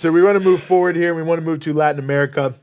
So we want to move forward here. We want to move to Latin America.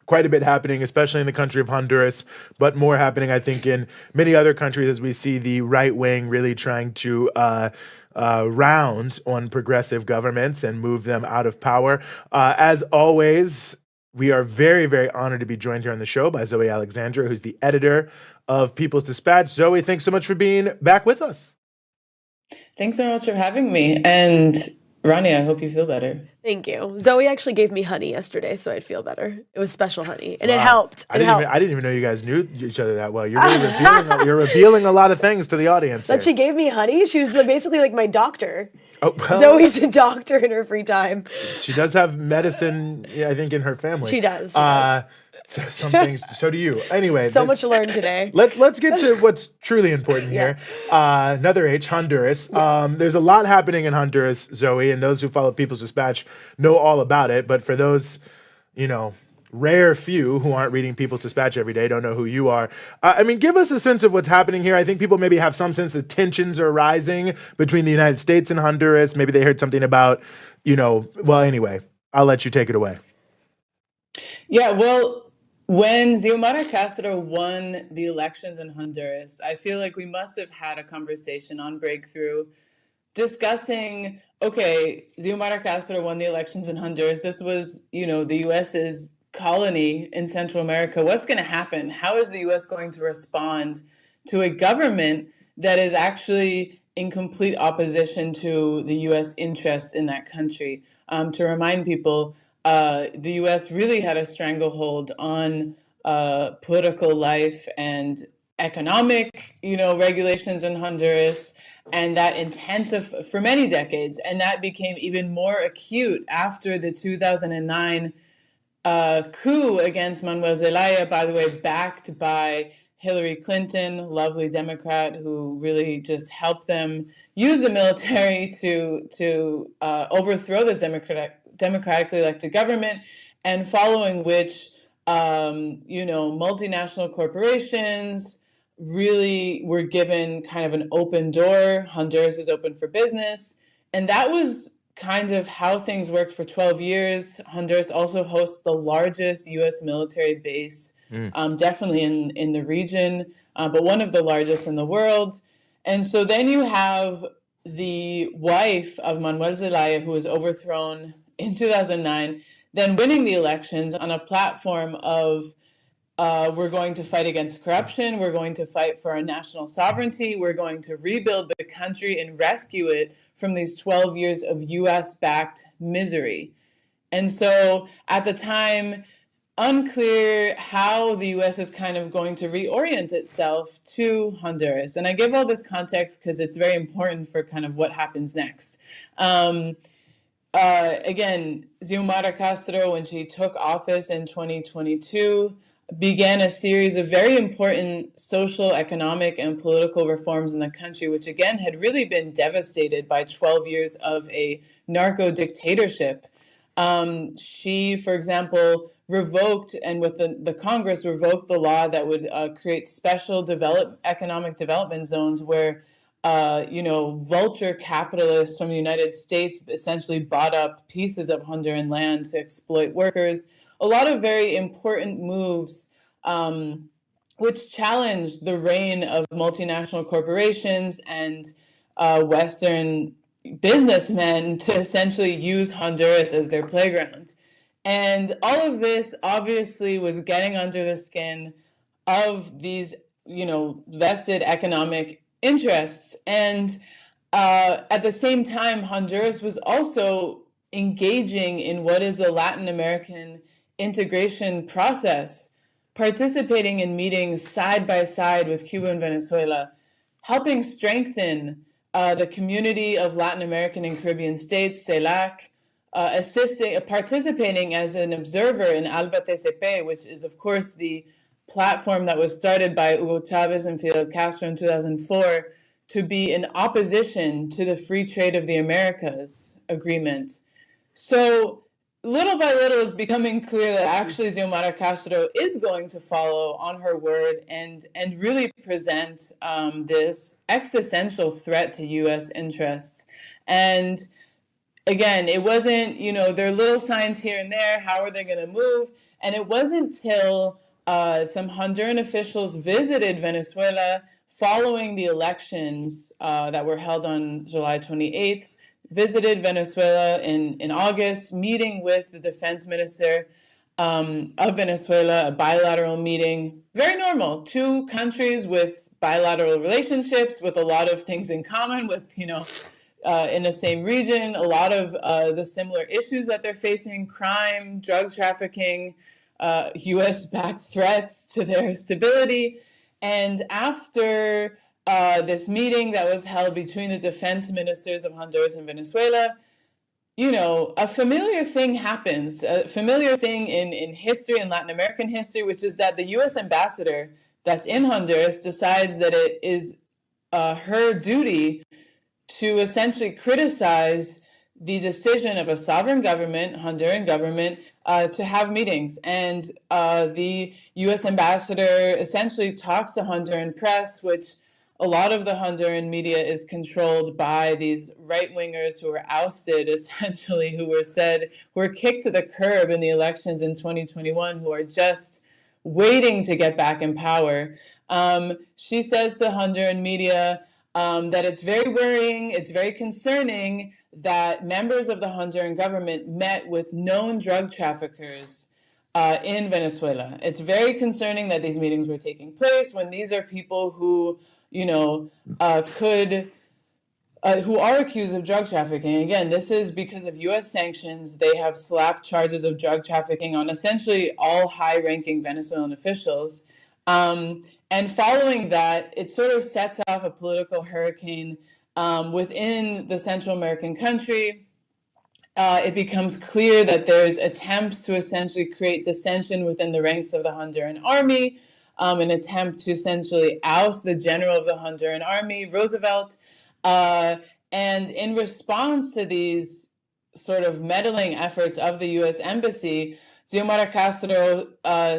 Quite a bit happening, especially in the country of Honduras, but more happening, I think, in many other countries as we see the right wing really trying to round on progressive governments and move them out of power. As always, we are very, very honored to be joined here on the show by Zoe Alexandra, who's the editor of People's Dispatch. Zoe, thanks so much for being back with us. Thanks so much for having me. And Ronnie, I hope you feel better. Thank you. Zoe actually gave me honey yesterday, so I'd feel better. It was special honey, and Wow. it helped. I didn't even know you guys knew each other that well. You're really you're revealing a lot of things to the audience. But she gave me honey. She was basically like my doctor. Oh, well, Zoe's a doctor in her free time. She does have medicine, I think, in her family. She does. So some things. So do you. Anyway, so much to learn today. Let's get to what's truly important here. Another H, Honduras. Yes. There's a lot happening in Honduras, Zoe, and those who follow People's Dispatch know all about it. But for those, rare few who aren't reading People's Dispatch every day, don't know who you are. Give us a sense of what's happening here. I think people maybe have some sense that tensions are rising between the United States and Honduras. Maybe they heard something about, well, anyway, I'll let you take it away. Yeah, well, when Xiomara Castro won the elections in Honduras, I feel like we must have had a conversation on Breakthrough discussing, okay, Xiomara Castro won the elections in Honduras. This was, the U.S.'s colony in Central America. What's going to happen? How is the U.S. going to respond to a government that is actually in complete opposition to the U.S. interests in that country? To remind people, the U.S. really had a stranglehold on political life and economic, regulations in Honduras, and that intensified for many decades, and that became even more acute after the 2009 coup against Manuel Zelaya, by the way, backed by Hillary Clinton, lovely Democrat who really just helped them use the military to overthrow this democratically elected government, and following which, multinational corporations really were given kind of an open door. Honduras is open for business. And that was kind of how things worked for 12 years. Honduras also hosts the largest U.S. military base, definitely in the region, but one of the largest in the world. And so then you have the wife of Manuel Zelaya, who was overthrown in 2009, then winning the elections on a platform of we're going to fight against corruption, we're going to fight for our national sovereignty, we're going to rebuild the country and rescue it from these 12 years of U.S.-backed misery. And so at the time, unclear how the U.S. is kind of going to reorient itself to Honduras. And I give all this context because it's very important for kind of what happens next. Again, Xiomara Castro, when she took office in 2022, began a series of very important social, economic, and political reforms in the country, which again had really been devastated by 12 years of a narco dictatorship. She, for example, revoked, and with the Congress, revoked the law that would create special economic development zones where vulture capitalists from the United States essentially bought up pieces of Honduran land to exploit workers. A lot of very important moves which challenged the reign of multinational corporations and Western businessmen to essentially use Honduras as their playground. And all of this obviously was getting under the skin of these, vested economic interests. And at the same time, Honduras was also engaging in what is the Latin American integration process, participating in meetings side by side with Cuba and Venezuela, helping strengthen the community of Latin American and Caribbean states, CELAC, participating as an observer in Alba TCP, which is, of course, the platform that was started by Hugo Chavez and Fidel Castro in 2004 to be in opposition to the Free Trade of the Americas agreement. So little by little, it's becoming clear that actually Xiomara Castro is going to follow on her word and really present this existential threat to U.S. interests. And again, it wasn't, there are little signs here and there. How are they going to move? And it wasn't till some Honduran officials visited Venezuela following the elections that were held on July 28th, visited Venezuela in August, meeting with the defense minister of Venezuela, a bilateral meeting. Very normal. Two countries with bilateral relationships, with a lot of things in common, with, in the same region, a lot of the similar issues that they're facing: crime, drug trafficking, US-backed threats to their stability. And after this meeting that was held between the defense ministers of Honduras and Venezuela, a familiar thing happens, a familiar thing in history, in Latin American history, which is that the US ambassador that's in Honduras decides that it is her duty to essentially criticize the decision of a sovereign government, Honduran government, to have meetings. And the US ambassador essentially talks to Honduran press, which a lot of the Honduran media is controlled by these right-wingers who were ousted, essentially, who were kicked to the curb in the elections in 2021, who are just waiting to get back in power. She says to Honduran media that it's very worrying, it's very concerning that members of the Honduran government met with known drug traffickers in Venezuela. It's very concerning that these meetings were taking place when these are people who who are accused of drug trafficking. Again, this is because of US sanctions. They have slapped charges of drug trafficking on essentially all high-ranking Venezuelan officials. And following that, it sort of sets off a political hurricane within the Central American country. It becomes clear that there's attempts to essentially create dissension within the ranks of the Honduran army, an attempt to essentially oust the general of the Honduran army, Roosevelt. And in response to these sort of meddling efforts of the US embassy, Xiomara Castro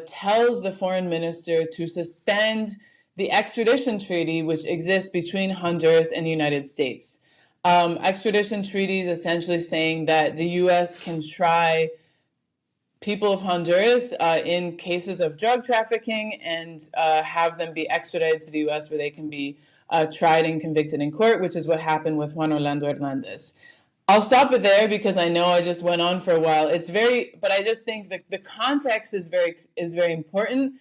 tells the foreign minister to suspend the extradition treaty which exists between Honduras and the United States. Extradition treaties essentially saying that the US can try people of Honduras in cases of drug trafficking and have them be extradited to the US, where they can be tried and convicted in court, which is what happened with Juan Orlando Hernandez. I'll stop it there because I know I just went on for a while. But I just think that the context is very important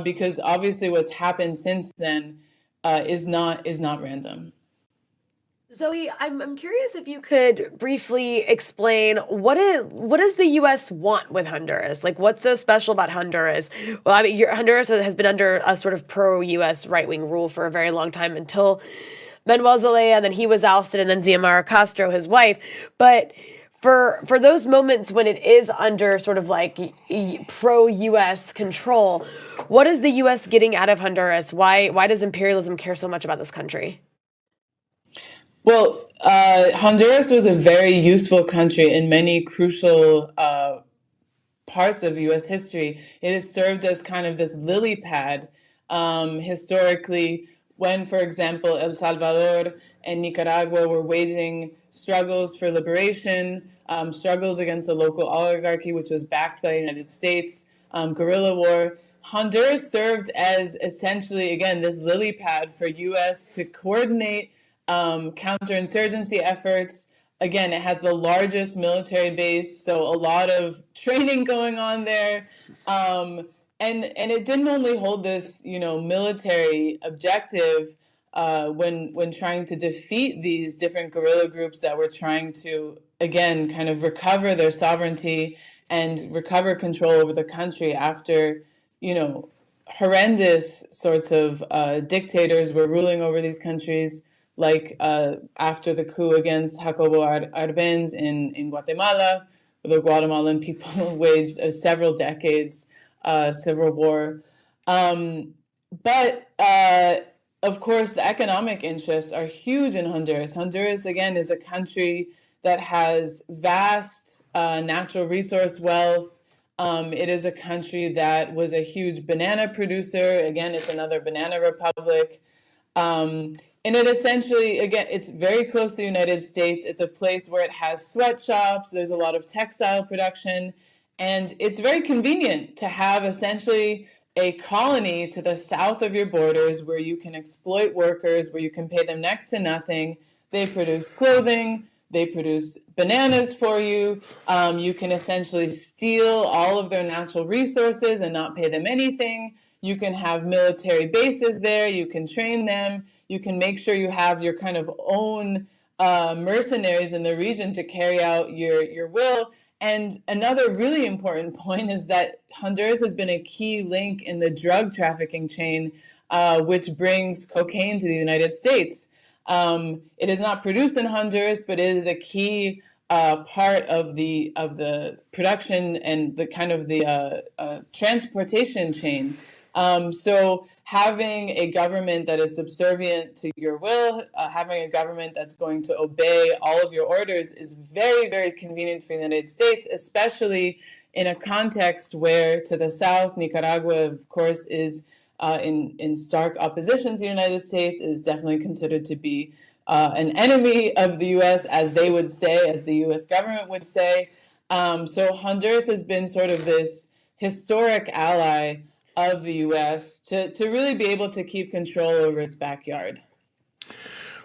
because obviously what's happened since then is not random. Zoe, I'm curious if you could briefly explain what does the U.S. want with Honduras? Like, what's so special about Honduras? Well, I mean, Honduras has been under a sort of pro-U.S. right-wing rule for a very long time until Manuel Zelaya, and then he was ousted, and then Xiomara Castro, his wife. But for those moments when it is under sort of like pro-U.S. control, what is the U.S. getting out of Honduras? Why does imperialism care so much about this country? Well, Honduras was a very useful country in many crucial parts of U.S. history. It has served as kind of this lily pad historically when, for example, El Salvador and Nicaragua were waging struggles for liberation, struggles against the local oligarchy, which was backed by the United States, guerrilla war. Honduras served as essentially, again, this lily pad for U.S. to coordinate counterinsurgency efforts. Again, it has the largest military base, so a lot of training going on there. And it didn't only hold this, military objective when trying to defeat these different guerrilla groups that were trying to, again, kind of recover their sovereignty and recover control over the country after, horrendous sorts of dictators were ruling over these countries. Like after the coup against Jacobo Arbenz in Guatemala, where the Guatemalan people waged a several decades civil war. But of course, the economic interests are huge in Honduras. Honduras, again, is a country that has vast natural resource wealth. It is a country that was a huge banana producer. Again, it's another banana republic. And it essentially, again, it's very close to the United States. It's a place where it has sweatshops, there's a lot of textile production, and it's very convenient to have essentially a colony to the south of your borders where you can exploit workers, where you can pay them next to nothing. They produce clothing, they produce bananas for you. You can essentially steal all of their natural resources and not pay them anything. You can have military bases there, you can train them, you can make sure you have your kind of own mercenaries in the region to carry out your will. And another really important point is that Honduras has been a key link in the drug trafficking chain, which brings cocaine to the United States. It is not produced in Honduras, but it is a key part of the production and the kind of the transportation chain. So having a government that is subservient to your will, having a government that's going to obey all of your orders is very, very convenient for the United States, especially in a context where to the south, Nicaragua, of course, is in stark opposition to the United States, is definitely considered to be an enemy of the U.S., as they would say, as the U.S. government would say. So Honduras has been sort of this historic ally of the U.S. to really be able to keep control over its backyard.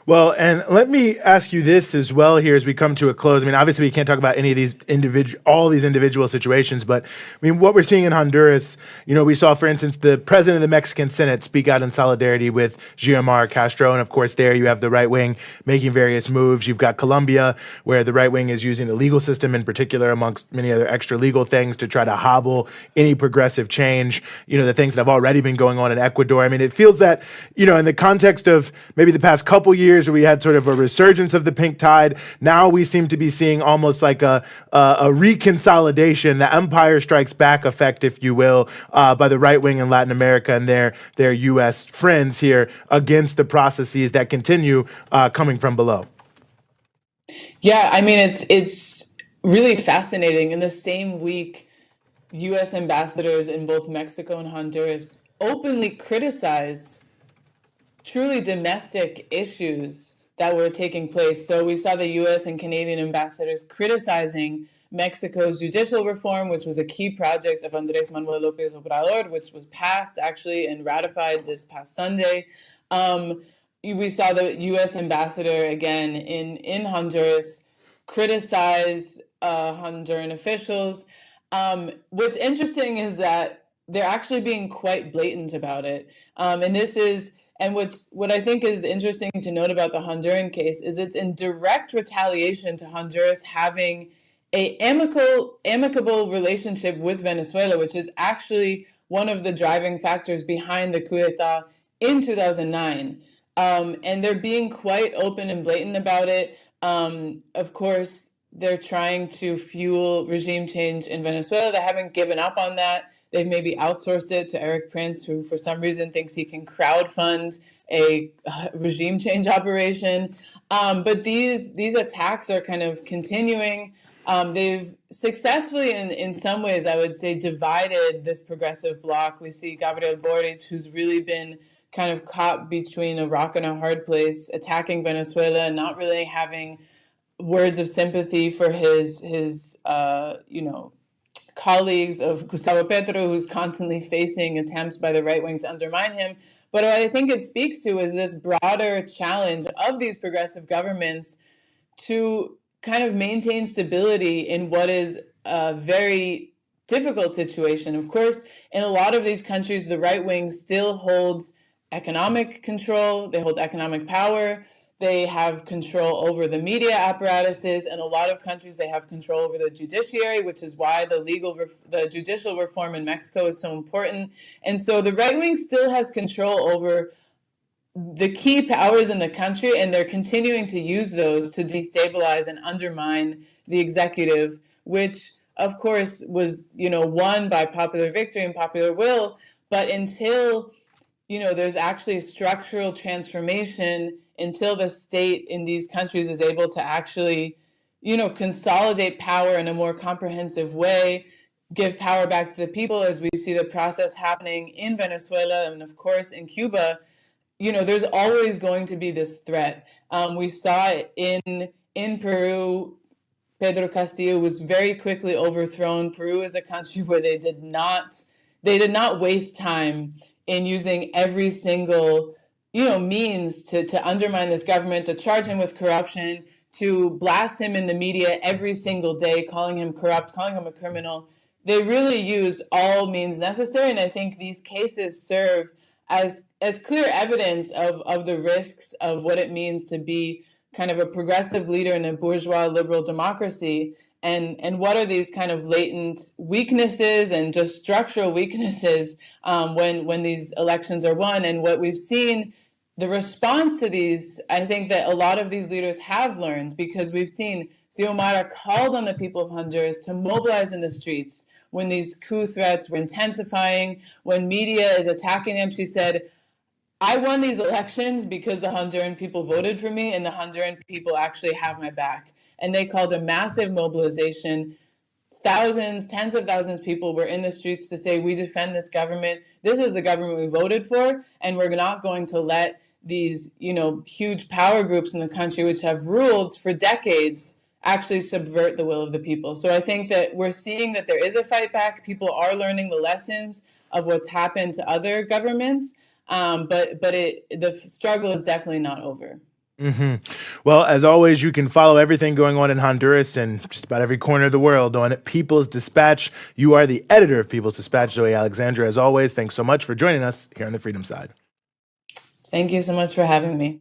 Well, and let me ask you this as well here as we come to a close. I mean, obviously we can't talk about any of these all these individual situations, but I mean, what we're seeing in Honduras, we saw, for instance, the president of the Mexican Senate speak out in solidarity with Xiomara Castro. And of course, there you have the right wing making various moves. You've got Colombia, where the right wing is using the legal system in particular, amongst many other extra legal things, to try to hobble any progressive change. The things that have already been going on in Ecuador. I mean, it feels that, in the context of maybe the past couple years, where we had sort of a resurgence of the pink tide, now we seem to be seeing almost like a reconsolidation, the Empire Strikes Back effect, if you will, by the right wing in Latin America and their U.S. friends here against the processes that continue coming from below. Yeah, I mean, it's really fascinating. In the same week, U.S. ambassadors in both Mexico and Honduras openly criticized truly domestic issues that were taking place. So we saw the U.S. and Canadian ambassadors criticizing Mexico's judicial reform, which was a key project of Andrés Manuel López Obrador, which was passed actually and ratified this past Sunday. We saw the U.S. ambassador again in Honduras criticize Honduran officials. What's interesting is that they're actually being quite blatant about it. And what I think is interesting to note about the Honduran case is it's in direct retaliation to Honduras having a amicable relationship with Venezuela, which is actually one of the driving factors behind the coup d'etat in 2009. And they're being quite open and blatant about it. Of course, they're trying to fuel regime change in Venezuela. They haven't given up on that. They've maybe outsourced it to Eric Prince, who for some reason thinks he can crowdfund a regime change operation. But these attacks are kind of continuing. They've successfully, in some ways, I would say, divided this progressive bloc. We see Gabriel Boric, who's really been kind of caught between a rock and a hard place, attacking Venezuela and not really having words of sympathy for his colleagues of Gustavo Petro, who's constantly facing attempts by the right wing to undermine him. But what I think it speaks to is this broader challenge of these progressive governments to kind of maintain stability in what is a very difficult situation. Of course, in a lot of these countries, the right wing still holds economic control, they hold economic power, they have control over the media apparatuses. In a lot of countries, they have control over the judiciary, which is why the judicial reform in Mexico is so important. And so the right wing still has control over the key powers in the country, and they're continuing to use those to destabilize and undermine the executive, which, of course, was won by popular victory and popular will. But until there's actually a structural transformation, until the state in these countries is able to actually, consolidate power in a more comprehensive way, give power back to the people, as we see the process happening in Venezuela and, of course, in Cuba, there's always going to be this threat. We saw it in Peru. Pedro Castillo was very quickly overthrown. Peru is a country where they did not waste time in using every single means to undermine this government, to charge him with corruption, to blast him in the media every single day, calling him corrupt, calling him a criminal. They really used all means necessary, and I think these cases serve as clear evidence of the risks of what it means to be kind of a progressive leader in a bourgeois liberal democracy, and what are these kind of latent weaknesses and just structural weaknesses when these elections are won. And what we've seen, the response to these, I think that a lot of these leaders have learned, because we've seen Xiomara called on the people of Honduras to mobilize in the streets when these coup threats were intensifying, when media is attacking them. She said, I won these elections because the Honduran people voted for me, and the Honduran people actually have my back. And they called a massive mobilization. Thousands, tens of thousands of people were in the streets to say, we defend this government. This is the government we voted for, and we're not going to let these, huge power groups in the country, which have ruled for decades, actually subvert the will of the people. So I think that we're seeing that there is a fight back. People are learning the lessons of what's happened to other governments, but the struggle is definitely not over. Mm-hmm. Well, as always, you can follow everything going on in Honduras and just about every corner of the world on People's Dispatch. You are the editor of People's Dispatch, Zoe Alexandra. As always, thanks so much for joining us here on the Freedom Side. Thank you so much for having me.